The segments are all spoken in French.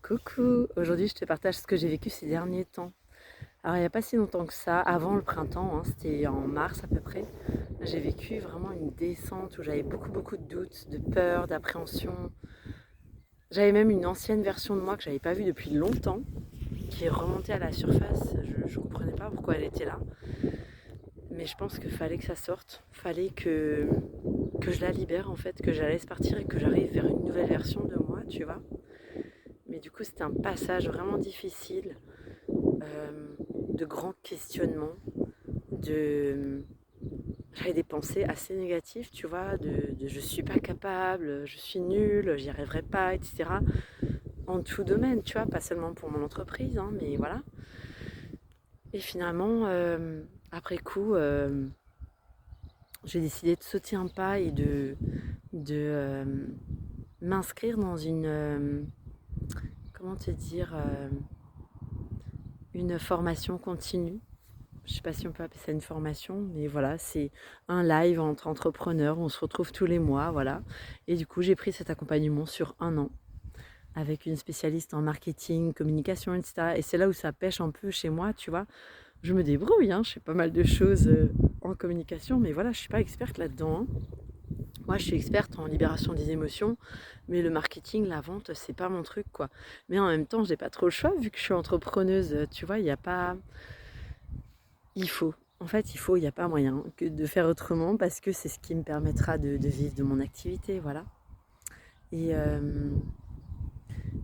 Coucou, aujourd'hui je te partage ce que j'ai vécu ces derniers temps. Alors il n'y a pas si longtemps que ça, avant le printemps, c'était en mars à peu près, j'ai vécu vraiment une descente où j'avais beaucoup de doutes, de peur, d'appréhension. J'avais même une ancienne version de moi que j'avais pas vue depuis longtemps, qui est remontée à la surface. Je ne comprenais pas pourquoi elle était là, mais je pense qu'il fallait que ça sorte, fallait que je la libère en fait, que je la laisse partir et que j'arrive vers une nouvelle version de moi, tu vois. Mais du coup c'était un passage vraiment difficile, de grands questionnements, de... j'avais des pensées assez négatives, tu vois, de je suis pas capable, je suis nulle, j'y arriverai pas, etc. En tout domaine, tu vois, pas seulement pour mon entreprise, mais voilà. Et finalement, après coup, j'ai décidé de sauter un pas et de m'inscrire dans une, comment te dire, une formation continue. Je sais pas si on peut appeler ça une formation, mais voilà, c'est un live entre entrepreneurs, on se retrouve tous les mois, voilà. Et du coup, j'ai pris cet accompagnement sur un an avec une spécialiste en marketing, communication, etc. Et c'est là où ça pêche un peu chez moi, tu vois. Je me débrouille, je fais pas mal de choses en communication, mais voilà, je suis pas experte là-dedans. Moi, je suis experte en libération des émotions, mais le marketing, la vente, c'est pas mon truc, quoi. Mais en même temps, j'ai pas trop le choix vu que je suis entrepreneuse, tu vois, il y a pas... Il faut. En fait, il n'y a pas moyen que de faire autrement parce que c'est ce qui me permettra de vivre de mon activité, voilà. Et, euh,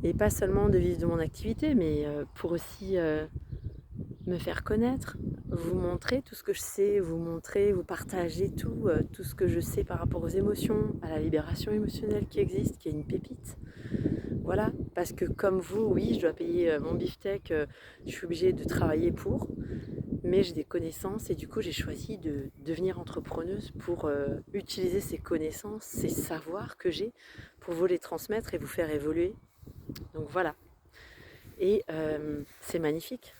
et pas seulement de vivre de mon activité, mais pour aussi me faire connaître, vous montrer tout ce que je sais, vous montrer, vous partager tout ce que je sais par rapport aux émotions, à la libération émotionnelle qui existe, qui est une pépite. Voilà, parce que comme vous, oui, je dois payer mon beefsteak, je suis obligée de travailler pour, mais j'ai des connaissances et du coup j'ai choisi de devenir entrepreneuse pour utiliser ces connaissances, ces savoirs que j'ai pour vous les transmettre et vous faire évoluer. Donc voilà. Et c'est magnifique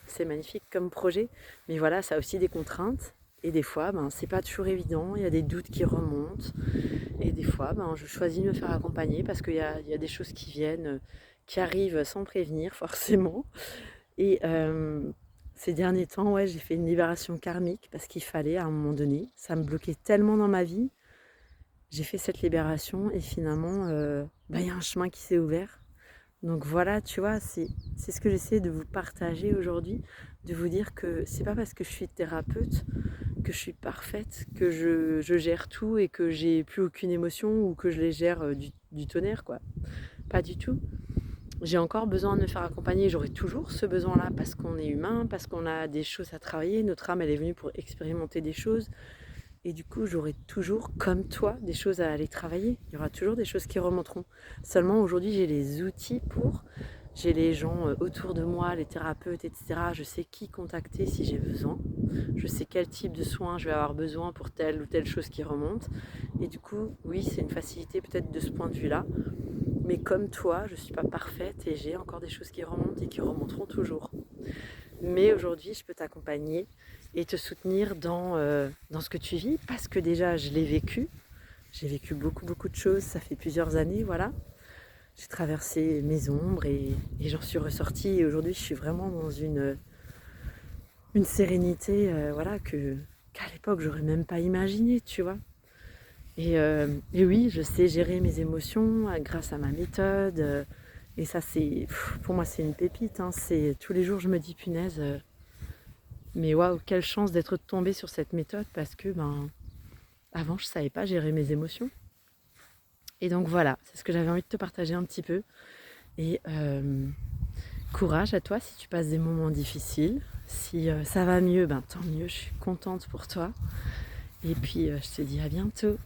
comme projet, mais voilà, ça a aussi des contraintes. Et des fois, c'est pas toujours évident, il y a des doutes qui remontent. Et des fois, je choisis de me faire accompagner parce qu'il y a des choses qui viennent, qui arrivent sans prévenir forcément. Et ces derniers temps, ouais, j'ai fait une libération karmique parce qu'il fallait à un moment donné. Ça me bloquait tellement dans ma vie. J'ai fait cette libération et finalement, il y a un chemin qui s'est ouvert. Donc voilà, tu vois, c'est ce que j'essaie de vous partager aujourd'hui, de vous dire que c'est pas parce que je suis thérapeute que je suis parfaite, que je gère tout et que j'ai plus aucune émotion ou que je les gère du tonnerre, quoi. Pas du tout. J'ai encore besoin de me faire accompagner, j'aurai toujours ce besoin-là parce qu'on est humain, parce qu'on a des choses à travailler, notre âme elle est venue pour expérimenter des choses et du coup j'aurai toujours, comme toi, des choses à aller travailler. Il y aura toujours des choses qui remonteront. Seulement aujourd'hui j'ai les outils j'ai les gens autour de moi, les thérapeutes, etc. Je sais qui contacter si j'ai besoin. Je sais quel type de soins je vais avoir besoin pour telle ou telle chose qui remonte. Et du coup, oui, c'est une facilité peut-être de ce point de vue-là. Mais comme toi, je ne suis pas parfaite et j'ai encore des choses qui remontent et qui remonteront toujours. Mais aujourd'hui, je peux t'accompagner et te soutenir dans ce que tu vis parce que déjà, je l'ai vécu. J'ai vécu beaucoup de choses, ça fait plusieurs années, voilà. J'ai traversé mes ombres et j'en suis ressortie. Et aujourd'hui, je suis vraiment dans une sérénité voilà, qu'à l'époque, j'aurais même pas imaginé, tu vois. Et oui, je sais gérer mes émotions grâce à ma méthode. Et ça, pour moi, c'est une pépite. C'est tous les jours, je me dis punaise. Mais waouh, quelle chance d'être tombée sur cette méthode parce que avant, je savais pas gérer mes émotions. Et donc voilà, c'est ce que j'avais envie de te partager un petit peu. Et courage à toi si tu passes des moments difficiles. Si ça va mieux, tant mieux, je suis contente pour toi. Et puis, je te dis à bientôt.